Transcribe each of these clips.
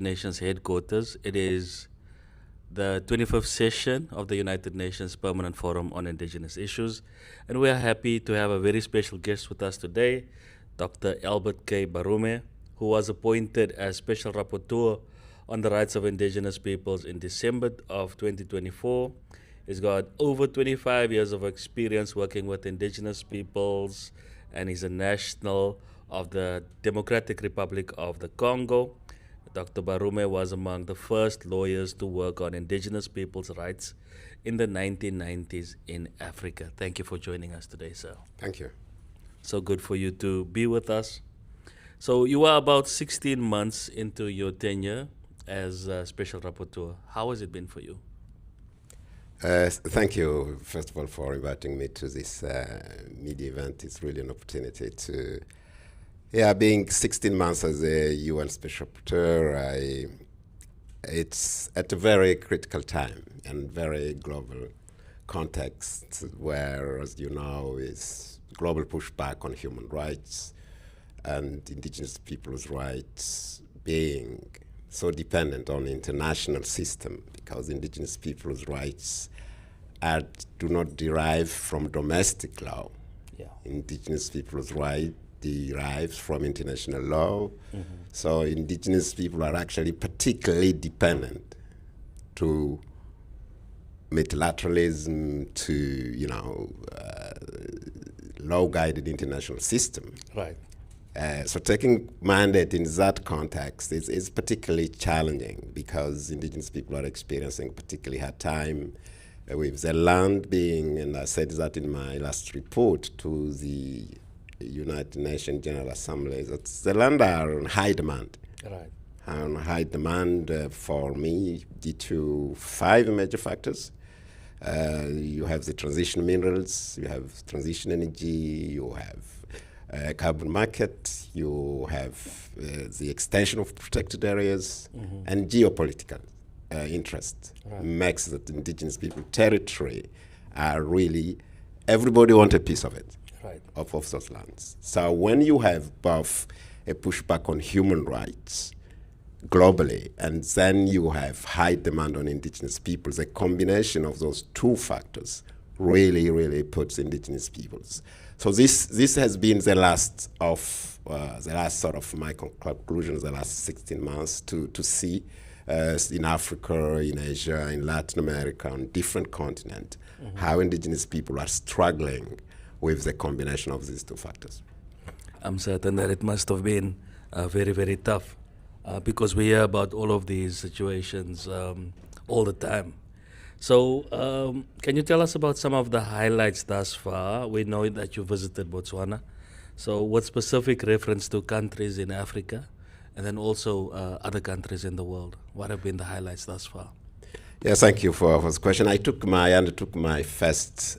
Nations headquarters. It is the 25th session of the United Nations Permanent Forum on Indigenous Issues, and we are happy to have a very special guest with us today, Dr. Albert K. Barume, who was appointed as Special Rapporteur on the Rights of Indigenous Peoples in December of 2024. He's got over 25 years of experience working with Indigenous peoples, and he's a national of the Democratic Republic of the Congo. Dr. Barume was among the first lawyers to work on Indigenous people's rights in the 1990s in Africa. Thank you for joining us today, sir. Thank you. So good for you to be with us. So you are about 16 months into your tenure as Special Rapporteur. How has it been for you? Thank you, first of all, for inviting me to this media event. It's really an opportunity to, being 16 months as a UN Special Rapporteur, it's at a very critical time and very global context where, as you know, is global pushback on human rights and indigenous people's rights being so dependent on the international system, because indigenous people's rights do not derive from domestic law. Yeah. Indigenous people's right derives from international law. Mm-hmm. So indigenous people are actually particularly dependent to multilateralism, to law-guided international system. Right. So taking mandate in that context is particularly challenging because indigenous people are experiencing a particularly hard time with the land being, and I said that in my last report to the United Nations General Assembly, that the land are on high demand. Right. On high demand for me due to 5 major factors. You have the transition minerals, you have transition energy, you have carbon market, you have the extension of protected areas, mm-hmm. and geopolitical interest. Right. Makes that indigenous people territory are really, everybody wants a piece of it, right. of those lands. So when you have both a pushback on human rights globally, and then you have high demand on indigenous peoples, a combination of those 2 factors really puts indigenous peoples. So this has been the last sort of my conclusions, the last 16 months to see in Africa, in Asia, in Latin America, on different continents, mm-hmm. how indigenous people are struggling with the combination of these 2 factors. I'm certain that it must have been very tough because we hear about all of these situations all the time. So can you tell us about some of the highlights thus far? We know that you visited Botswana. So with specific reference to countries in Africa and then also other countries in the world, what have been the highlights thus far? Yes, thank you for this question. I undertook my first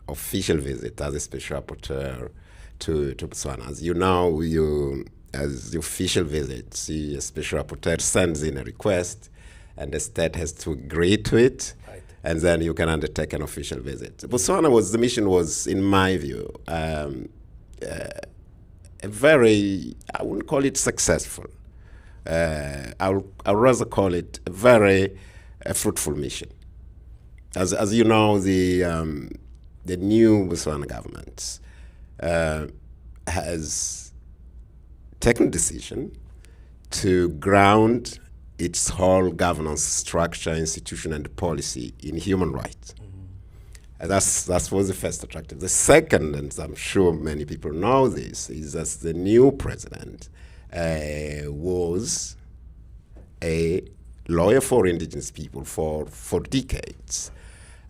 official visit as a special rapporteur to Botswana. As you know, as the official visit, the special rapporteur sends in a request, and the state has to agree to it, right. And then you can undertake an official visit. Botswana the mission was, in my view, a very, I wouldn't call it successful. I'll rather call it a very fruitful mission. As you know, the new Botswana government has taken a decision to ground its whole governance structure, institution, and policy in human rights. Mm-hmm. That was the first attractive. The second, and I'm sure many people know this, is that the new president was a lawyer for indigenous people for decades.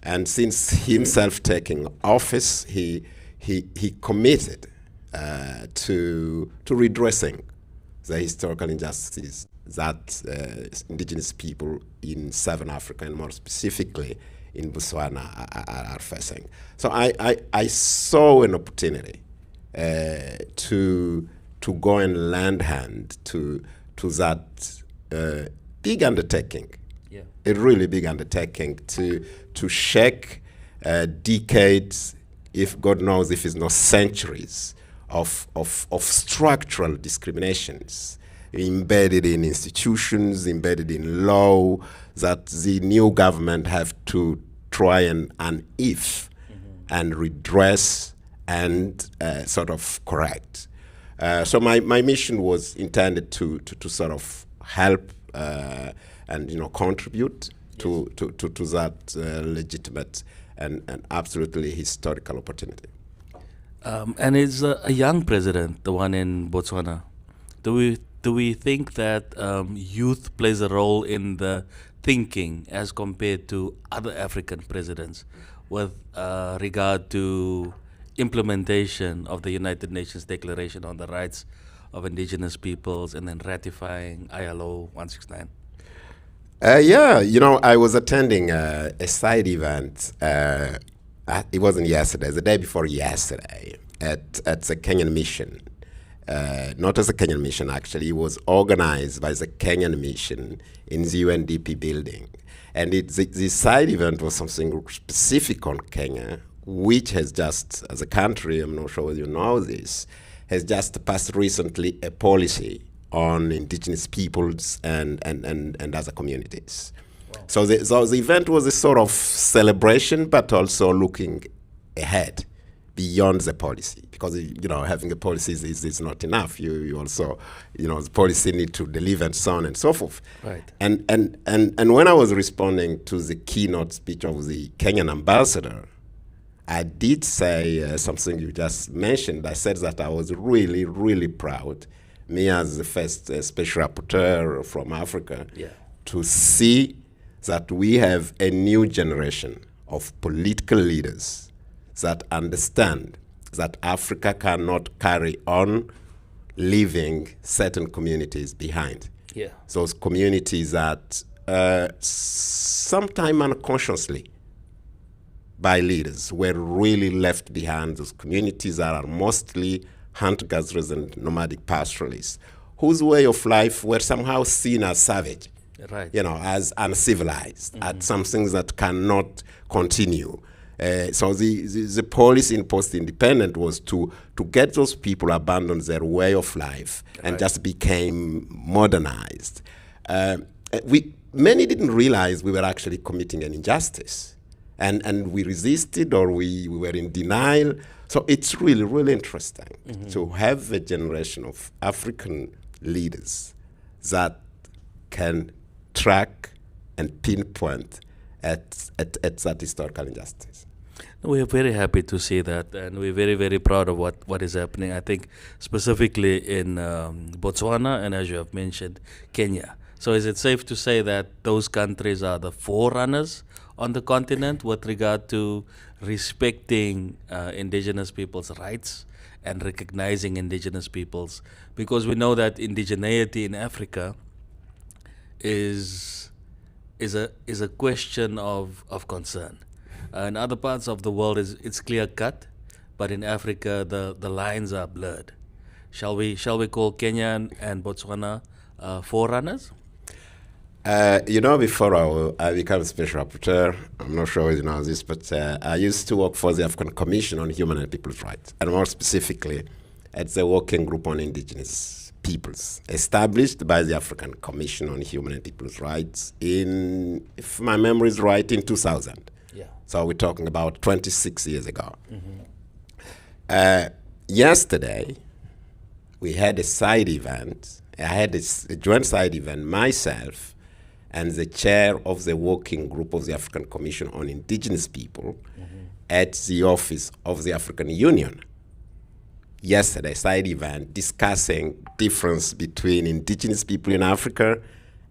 And since himself taking office, he committed to redressing the historical injustices that indigenous people in Southern Africa, and more specifically in Botswana, are facing. So I saw an opportunity to go and lend hand to that big undertaking, a really big undertaking to shake decades, if God knows if it's not centuries, of structural discriminations embedded in institutions, embedded in law, that the new government have to try and unearth and redress and sort of correct. So my mission was intended to sort of help and contribute to that legitimate and absolutely historical opportunity. And it's a young president, the one in Botswana. Do we think that youth plays a role in the thinking as compared to other African presidents with regard to implementation of the United Nations Declaration on the Rights of Indigenous Peoples and then ratifying ILO 169? Yeah, I was attending a side event. It wasn't yesterday, the day before yesterday, at the Kenyan Mission. Not as a Kenyan Mission, actually. It was organized by the Kenyan Mission in the UNDP building. And the side event was something specific on Kenya, which has just, as a country, I'm not sure whether you know this, has just passed recently a policy on indigenous peoples and other communities. Wow. So the event was a sort of celebration, but also looking ahead beyond the policy, because having a policy is not enough. You also the policy need to deliver and so on and so forth. Right. And when I was responding to the keynote speech of the Kenyan ambassador, I did say something you just mentioned. I said that I was really, really proud, me as the first special rapporteur from Africa, to see that we have a new generation of political leaders that understand that Africa cannot carry on leaving certain communities behind. Yeah. Those communities that sometime unconsciously by leaders were really left behind. Those communities that are mostly hunter-gatherers and nomadic pastoralists, whose way of life were somehow seen as savage, right? As uncivilized, as some things that cannot continue. So the policy in post-independent was to get those people abandon their way of life and just became modernized. Many didn't realize we were actually committing an injustice. And we resisted, or we were in denial. So it's really, really interesting to have a generation of African leaders that can track and pinpoint at that historical injustice. We're very happy to see that, and we're very, very proud of what is happening. I think specifically in Botswana, and as you have mentioned, Kenya. So is it safe to say that those countries are the forerunners on the continent with regard to respecting indigenous people's rights and recognizing indigenous peoples? Because we know that indigeneity in Africa is a question of concern. In other parts of the world, it's clear cut, but in Africa the lines are blurred. Shall we call Kenya and Botswana forerunners? Before I became special rapporteur, I'm not sure you know this, but I used to work for the African Commission on Human and People's Rights, and more specifically at the Working Group on Indigenous Peoples, established by the African Commission on Human and People's Rights in, if my memory is right, in 2000. Yeah. So we're talking about 26 years ago. Yesterday, we had a side event. I had a joint side event myself and the chair of the working group of the African Commission on Indigenous People at the office of the African Union. Yesterday, side event discussing difference between indigenous people in Africa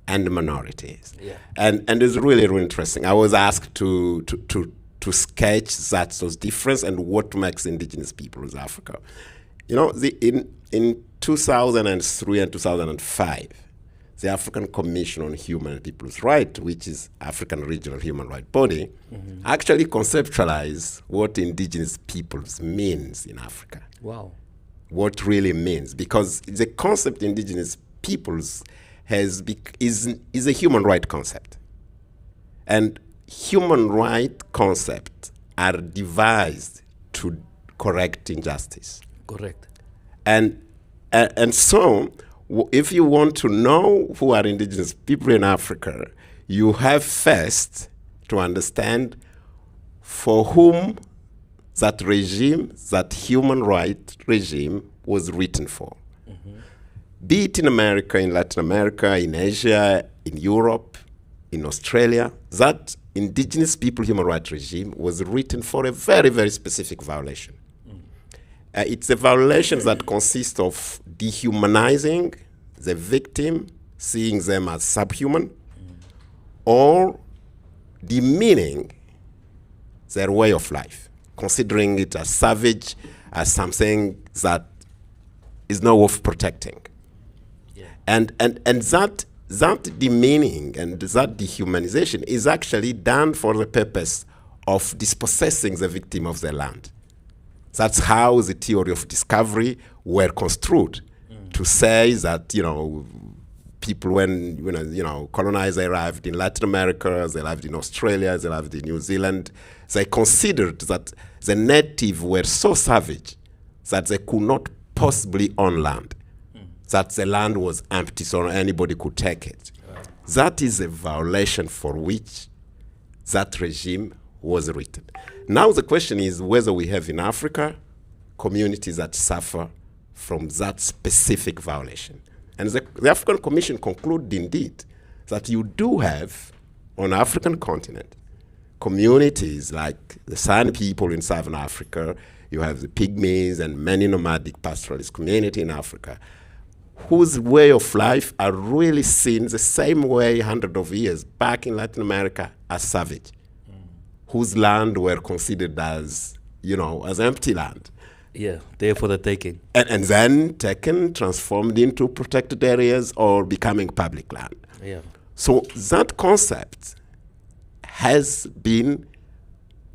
and minorities. Yeah. And it's really, really interesting. I was asked to sketch those difference and what makes indigenous people in Africa. In 2003 and 2005, the African Commission on Human and People's Rights, which is African regional human rights body, actually conceptualized what indigenous peoples means in Africa. Wow. What really means, because the concept indigenous peoples is a human right concept. And human right concepts are devised to correct injustice. Correct. And so if you want to know who are indigenous people in Africa, you have first to understand for whom that regime, that human rights regime, was written for. Be it in America, in Latin America, in Asia, in Europe, in Australia, that indigenous people human rights regime was written for a very, very specific violation. It's a violation that consists of dehumanizing the victim, seeing them as subhuman, or demeaning their way of life, considering it as savage, as something that is not worth protecting. Yeah. And that demeaning and that dehumanization is actually done for the purpose of dispossessing the victim of their land. That's how the theory of discovery were construed, to say that, people when colonizers arrived in Latin America, they arrived in Australia, they arrived in New Zealand, they considered that the native were so savage that they could not possibly own land, that the land was empty so anybody could take it. That is a violation for which that regime was written. Now the question is whether we have in Africa communities that suffer from that specific violation. And the African Commission concluded indeed that you do have on the African continent communities like the San people in Southern Africa, you have the Pygmies and many nomadic pastoralist community in Africa, whose way of life are really seen the same way hundreds of years back in Latin America as savage, whose land were considered as, as empty land. Yeah, there for the taking. And then taken, transformed into protected areas or becoming public land. Yeah. So that concept has been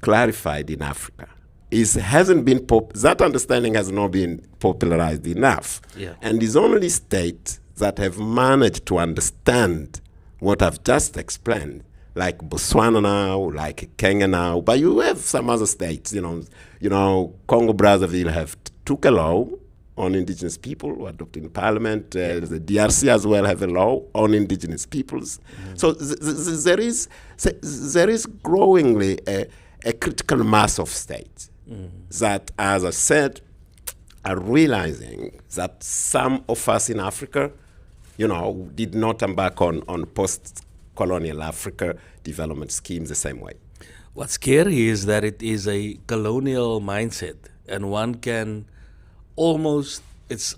clarified in Africa. That understanding has not been popularized enough. Yeah. And it's only states that have managed to understand what I've just explained, like Botswana now, like Kenya now, but you have some other states, Congo Brazzaville have took a law on indigenous people who adopted in parliament. The DRC as well have a law on indigenous peoples. So there is growingly a critical mass of states that, as I said, are realizing that some of us in Africa, did not embark on post-colonial Africa development schemes the same way. What's scary is that it is a colonial mindset, and one can almost,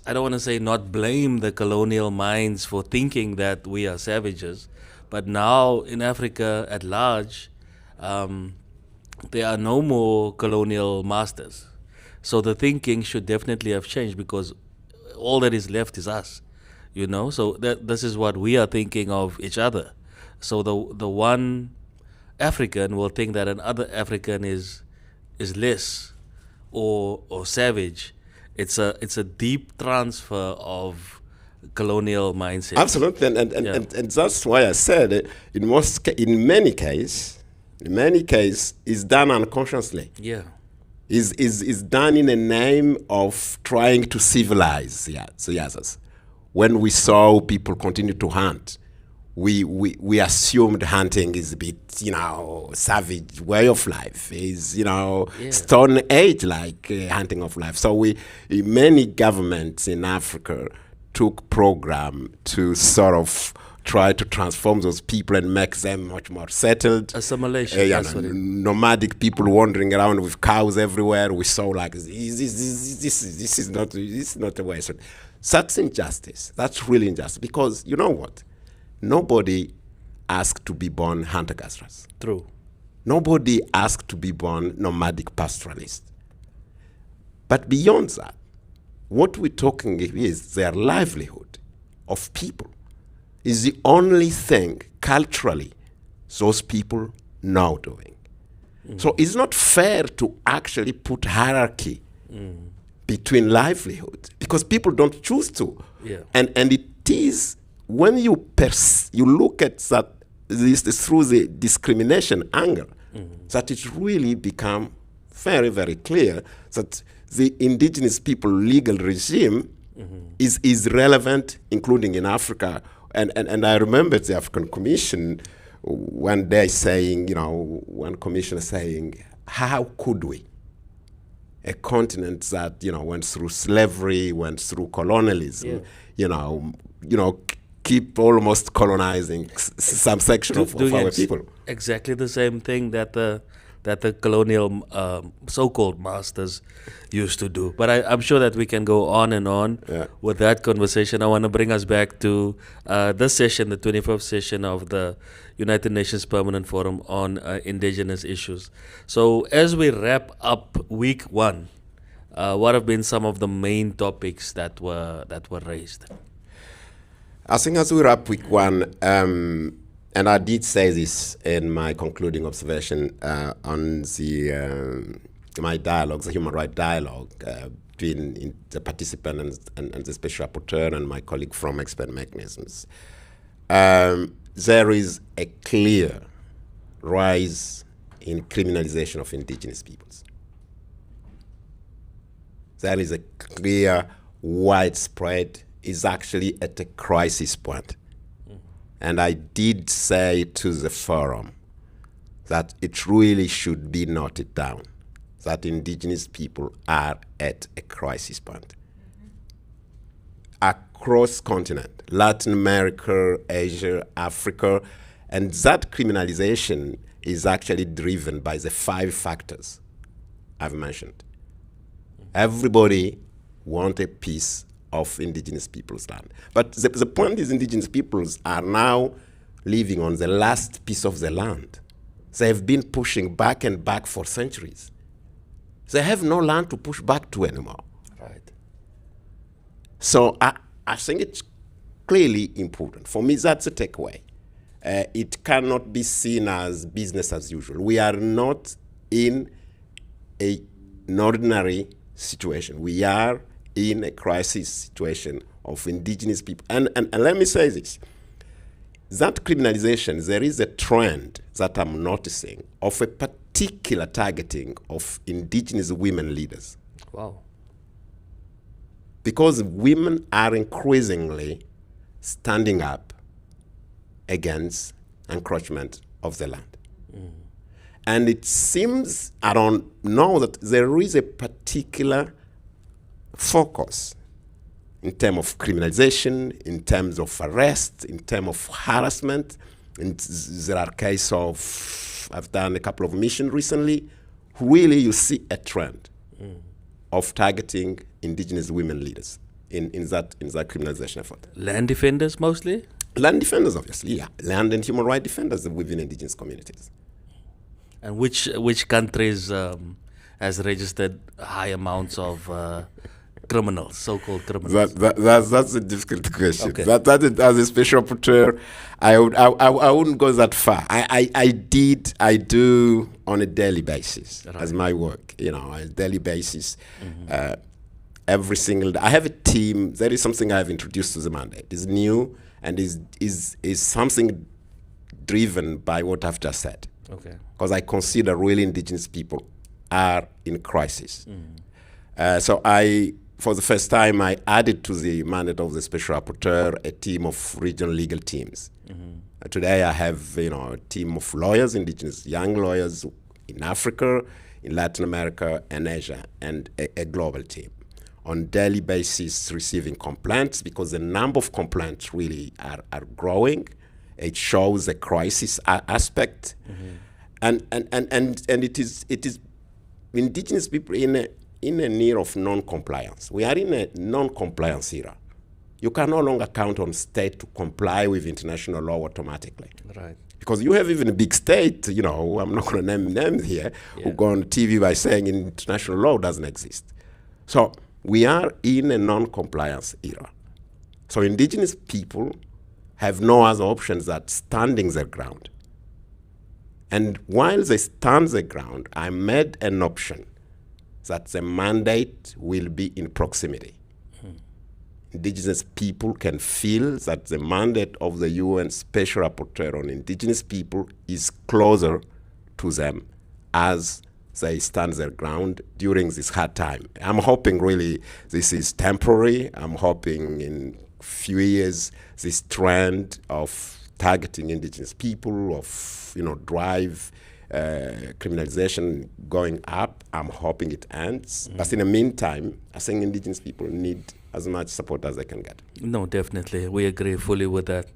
I don't want to say not blame the colonial minds for thinking that we are savages, but now in Africa at large, there are no more colonial masters. So the thinking should definitely have changed, because all that is left is us, So this is what we are thinking of each other. So the one African will think that another African is less or savage. It's a deep transfer of colonial mindset. Absolutely, and that's why I said in many cases, it's done unconsciously. Yeah, is done in the name of trying to civilize the others. When we saw people continue to hunt, we assumed hunting is a bit, savage way of life, is, Stone Age like hunting of life. So many governments in Africa took program to sort of try to transform those people and make them much more settled. Assimilation. Nomadic people wandering around with cows everywhere. We saw like this is not the way. So that's injustice. That's really injustice, because you know what? Nobody asked to be born hunter-gatherers. True. Nobody asked to be born nomadic pastoralists. But beyond that, what we're talking is their livelihood of people is the only thing culturally those people know doing. So it's not fair to actually put hierarchy between livelihood, because people don't choose to. Yeah. And it is when you look at that through the discrimination angle, that it really become very, very clear that the indigenous people legal regime is relevant, including in Africa. And I remember the African Commission one day saying, one commissioner saying, how could we? A continent that, went through slavery, went through colonialism, keep almost colonizing some section of our people. Exactly the same thing that the colonial so-called masters used to do. But I'm sure that we can go on and on with that conversation. I want to bring us back to this session, the 25th session of the United Nations Permanent Forum on Indigenous Issues. So as we wrap up week 1, what have been some of the main topics that were raised? I think as we wrap week 1, and I did say this in my concluding observation on my dialogues, the human rights dialogue between the participant and the special rapporteur and my colleague from expert mechanisms. There is a clear rise in criminalization of indigenous peoples. There is a clear, widespread, is actually at a crisis point. And I did say to the forum that it really should be noted down that indigenous people are at a crisis point. Across continent, Latin America, Asia, Africa, and that criminalization is actually driven by the 5 factors I've mentioned. Everybody wants a piece of indigenous people's land. But the point is indigenous peoples are now living on the last piece of the land. They have been pushing back and back for centuries. They have no land to push back to anymore. Right. So I think it's clearly important. For me, that's a takeaway. It cannot be seen as business as usual. We are not in an ordinary situation. We are in a crisis situation of indigenous people. And let me say this. That criminalization, there is a trend that I'm noticing of a particular targeting of indigenous women leaders. Wow. Because women are increasingly standing up against encroachment of the land. And it seems, I don't know, that there is a particular focus in terms of criminalization, in terms of arrest, in terms of harassment. And there are cases of, I've done a couple of missions recently, really you see a trend of targeting indigenous women leaders in that criminalization effort. Land defenders mostly? Land defenders, obviously, yeah. Land and human rights defenders within indigenous communities. And which countries has registered high amounts of criminals, so-called criminals? That's a difficult question. Okay. That as a special rapporteur, I wouldn't go that far. I do on a daily basis as my work. On a daily basis. Every single day. I have a team. That is something I have introduced to the mandate. It's new and is something driven by what I've just said. Okay. Because I consider really indigenous people are in crisis. So for the first time, I added to the mandate of the Special Rapporteur a team of regional legal teams. Today I have a team of lawyers, indigenous young lawyers in Africa, in Latin America and Asia, and a global team. On daily basis receiving complaints, because the number of complaints really are growing. It shows the crisis aspect. And it is indigenous people in a need of non-compliance. We are in a non-compliance era. You can no longer count on state to comply with international law automatically. Right. Because you have even a big state, I'm not going to name names here, who go on TV by saying international law doesn't exist. So we are in a non-compliance era. So indigenous people have no other options than standing their ground. And while they stand their ground, I made an option that the mandate will be in proximity. Indigenous people can feel that the mandate of the UN Special Rapporteur on Indigenous people is closer to them as they stand their ground during this hard time. I'm hoping really this is temporary. I'm hoping in few years this trend of targeting indigenous people, of drive criminalization going up, I'm hoping it ends. But in the meantime, I think indigenous people need as much support as they can get. No, definitely. We agree fully with that.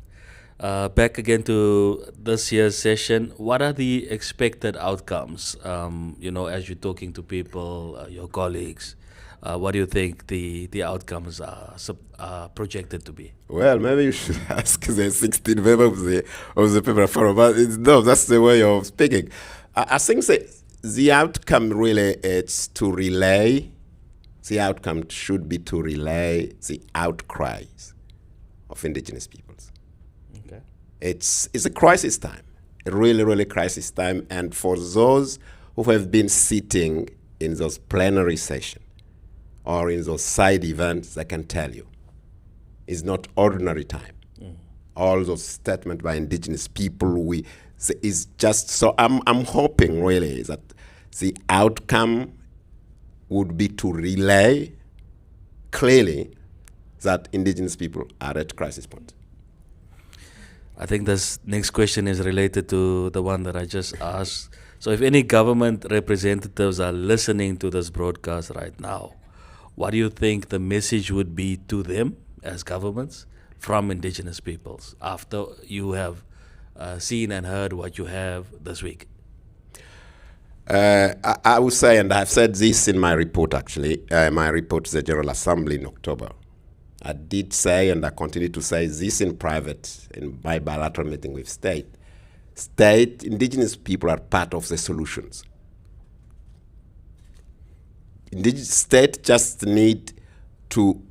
Back again to this year's session, what are the expected outcomes? As you're talking to people, your colleagues, what do you think the outcomes are projected to be? Well, maybe you should ask the 16 members of the People Forum. But no, that's the way of speaking. I think the outcome really is to relay. The outcome should be to relay the outcries of indigenous peoples. Okay. It's a crisis time, a really, really crisis time. And for those who have been sitting in those plenary sessions or in those side events, I can tell you, it's not ordinary time. All those statements by indigenous people, is just so. I'm hoping really that the outcome would be to relay clearly that indigenous people are at crisis point. I think this next question is related to the one that I just asked. So if any government representatives are listening to this broadcast right now, what do you think the message would be to them as governments from indigenous peoples after you have seen and heard what you have this week? I would say, and I've said this in my report actually, my report to the General Assembly in October. I did say, and I continue to say this in private, in my bilateral meeting with indigenous people are part of the solutions. Indigenous state just need to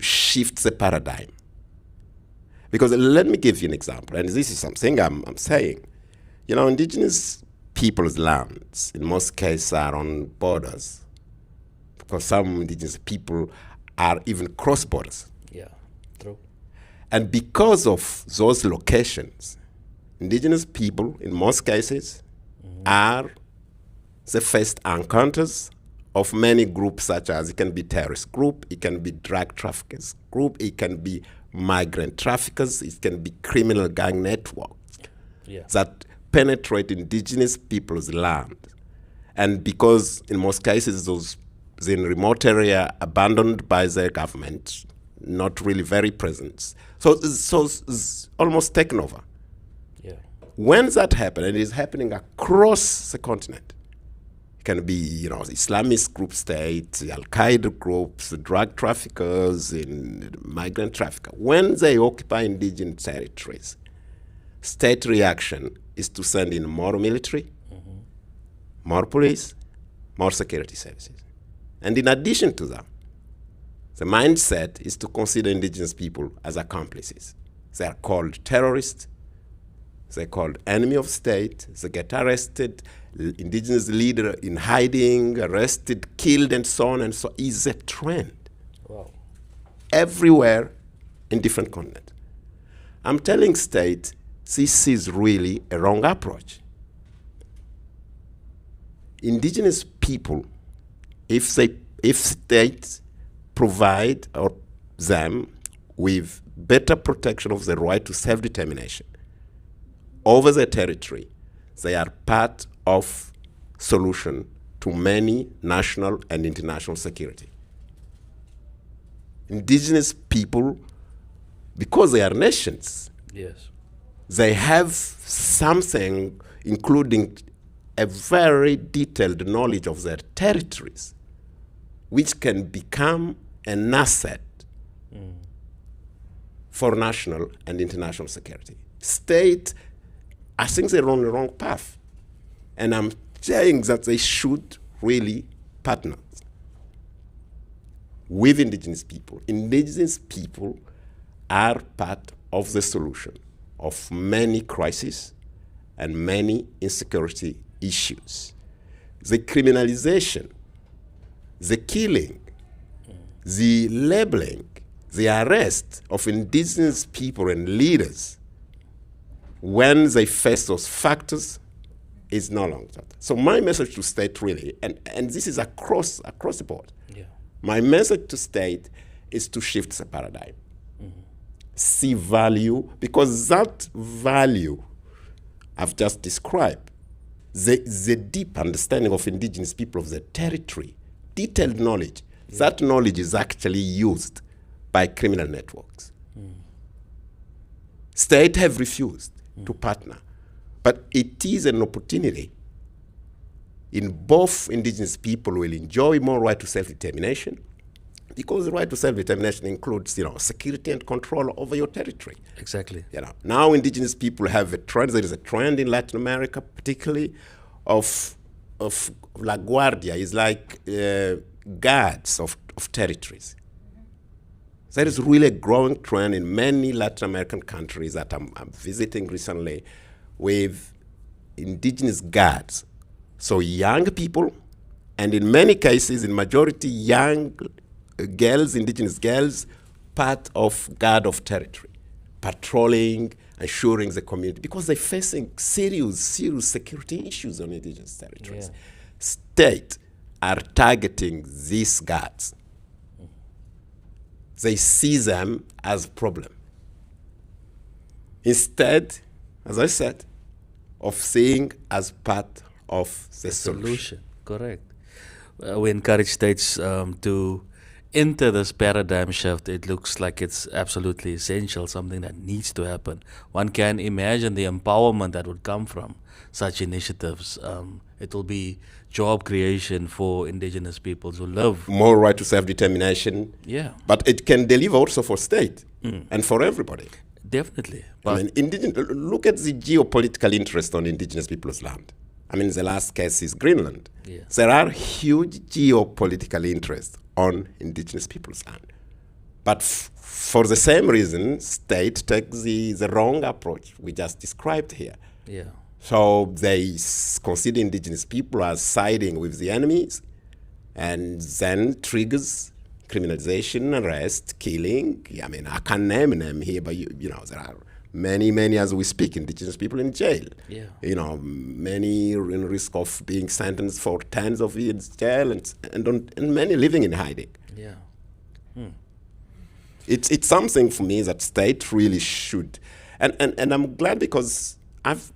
shift the paradigm. Because let me give you an example, and this is something I'm saying. Indigenous people's lands, in most cases, are on borders. Because some indigenous people are even cross borders. Yeah, true. And because of those locations, indigenous people, in most cases, are the first encounters of many groups, such as it can be terrorist group, it can be drug traffickers group, it can be migrant traffickers, it can be criminal gang networks that penetrate indigenous people's land. And because in most cases those in remote area abandoned by their government, not really very present, so it's almost taken over. Yeah. When that happens, and it is happening across the continent, it can be, the Islamist group state, the Al-Qaeda groups, the drug traffickers, and migrant traffickers. When they occupy indigenous territories, state reaction is to send in more military, more police, more security services. And in addition to that, the mindset is to consider indigenous people as accomplices. They are called terrorists. They're called enemy of state. They get arrested. Indigenous leader in hiding, arrested, killed, and so on and so. Is a trend. Wow. Everywhere in different continents. I'm telling state, this is really a wrong approach. Indigenous people, if states provide them with better protection of the right to self-determination over their territory, they are part of solution to many national and international security. Indigenous people, because they are nations, Yes. they have something, including a very detailed knowledge of their territories, which can become an asset for national and international security. State, I think they're on the wrong path. And I'm saying that they should really partner with indigenous people. Indigenous people are part of the solution of many crises and many insecurity issues. The criminalization, the killing, the labeling, the arrest of indigenous people and leaders, when they face those factors, Is no longer that. So my message to state really, and this is across the board. Yeah. My message to state is to shift the paradigm. See value, because that value I've just described, the deep understanding of indigenous people of the territory, detailed knowledge, that knowledge is actually used by criminal networks. State have refused to partner, but it is an opportunity in both indigenous people will enjoy more right to self-determination, because the right to self-determination includes, security and control over your territory. Exactly. Now indigenous people have a trend. There is a trend in Latin America, particularly of La Guardia, is like guards of territories. There is really a growing trend in many Latin American countries that I'm visiting recently with indigenous guards. So young people, and in many cases, in majority young girls, indigenous girls, part of guard of territory, patrolling, ensuring the community, because they're facing serious security issues on indigenous territories. Yeah. State are targeting these guards. They see them as a problem. Instead, as I said, of seeing as part of the solution. Correct. We encourage states to enter this paradigm shift. It looks like it's absolutely essential, something that needs to happen. One can imagine the empowerment that would come from such initiatives. It will be job creation for indigenous peoples who live. More right to self-determination. Yeah. But it can deliver also for state and for everybody. Definitely. I mean, look at the geopolitical interest on indigenous people's land. I mean, the last case is Greenland. Yeah. There are huge geopolitical interests on indigenous people's land. But for the same reason, state takes the wrong approach we just described here. Yeah. So they consider indigenous people as siding with the enemies, and then triggers criminalization, arrest, killing. I mean, I can't name them here, but there are many as we speak, indigenous people in jail. Yeah. Many in risk of being sentenced for tens of years jail, and many living in hiding. Yeah. It's something for me that state really should, and I'm glad because I've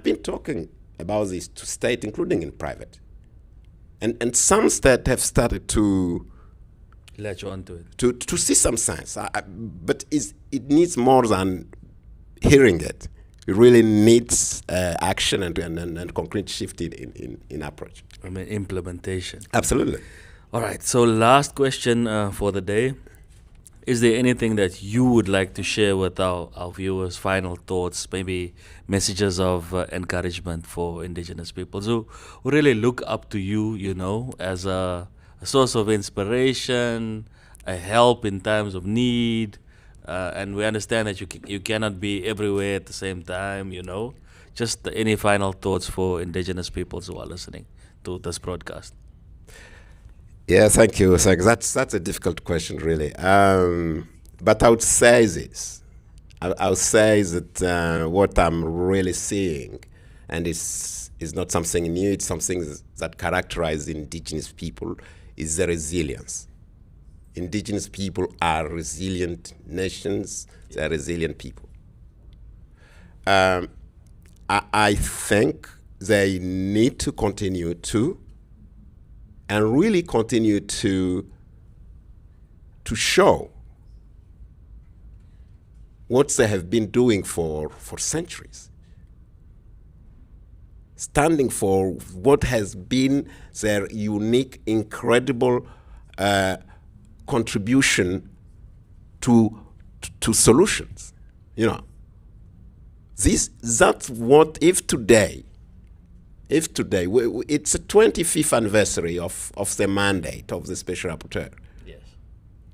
been talking about this to state, including in private, and some states have started to latch on to it. To see some sense, but it needs more than hearing it. It really needs action and concrete shift in approach. I mean, implementation. Absolutely. All right. So last question for the day. Is there anything that you would like to share with our viewers, final thoughts, maybe messages of encouragement for indigenous peoples who really look up to you, as a source of inspiration, a help in times of need, and we understand that you cannot be everywhere at the same time, Just any final thoughts for indigenous peoples who are listening to this broadcast? Yeah, thank you. That's a difficult question, really. But I would say this. I would say that what I'm really seeing, and is not something new, it's something that characterizes indigenous people, is the resilience. Indigenous people are resilient nations. They are resilient people. I think they need to continue to, and really continue to show what they have been doing for centuries. Standing for what has been their unique, incredible contribution to solutions. That's what, if today, it's the 25th anniversary of the mandate of the Special Rapporteur. Yes.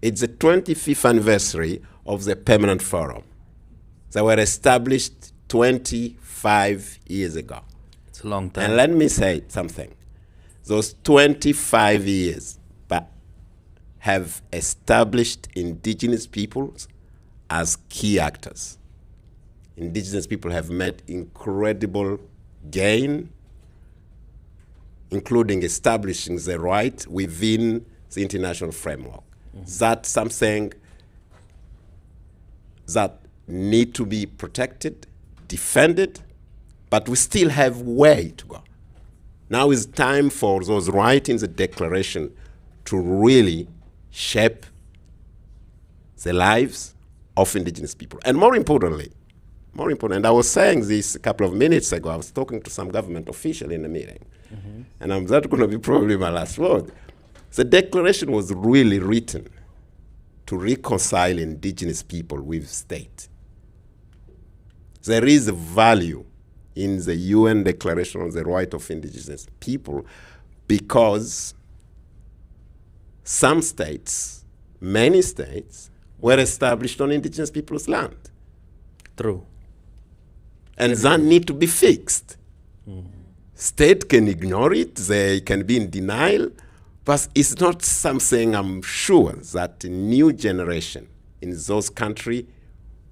It's the 25th anniversary of the Permanent Forum. They were established 25 years ago. It's a long time. And let me say something. Those 25 years have established indigenous peoples as key actors. Indigenous people have made incredible gain including establishing the right within the international framework. That's something that need to be protected, defended, but we still have way to go. Now is time for those rights in the declaration to really shape the lives of indigenous people. And more importantly, and I was saying this a couple of minutes ago, I was talking to some government official in a meeting, and that's going to be probably my last word. The declaration was really written to reconcile indigenous people with state. There is a value in the UN Declaration on the Right of Indigenous People because some states, many states, were established on indigenous people's land. True. And that need to be fixed. State can ignore it, they can be in denial, but it's not something I'm sure that a new generation in those countries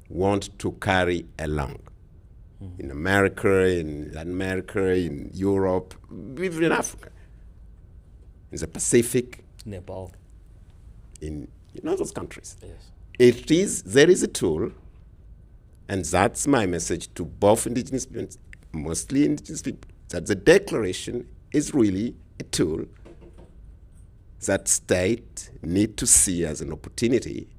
want to carry along. In America, in Latin America, in Europe, even in Africa, in the Pacific, Nepal. in all those countries. Yes. There is a tool, and that's my message to both indigenous people, mostly indigenous people, that the declaration is really a tool that state need to see as an opportunity,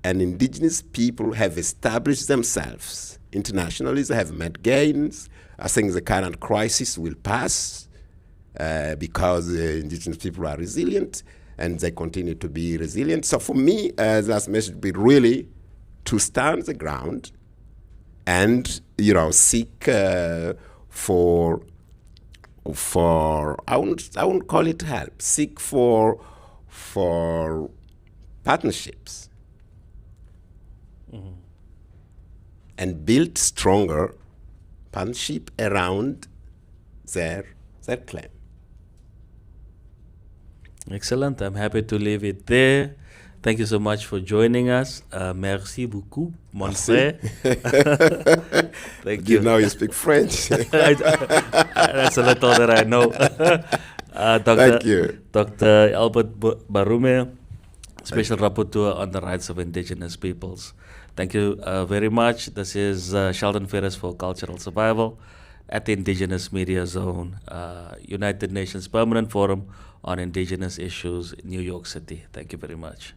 and indigenous people have established themselves internationally. They have made gains. I think the current crisis will pass because indigenous people are resilient, and they continue to be resilient. So for me, that message would be really to stand the ground and seek for I wouldn't call it help. Seek for partnerships and build stronger partnership around their claim. Excellent. I'm happy to leave it there. Thank you so much for joining us. Merci beaucoup, mon frère. Thank you. Now you speak French. That's a little that I know. Thank you. Dr. Albert Barume, Special Rapporteur on the Rights of Indigenous Peoples. Thank you very much. This is Sheldon Ferris for Cultural Survival at the Indigenous Media Zone, United Nations Permanent Forum on Indigenous Issues, New York City. Thank you very much.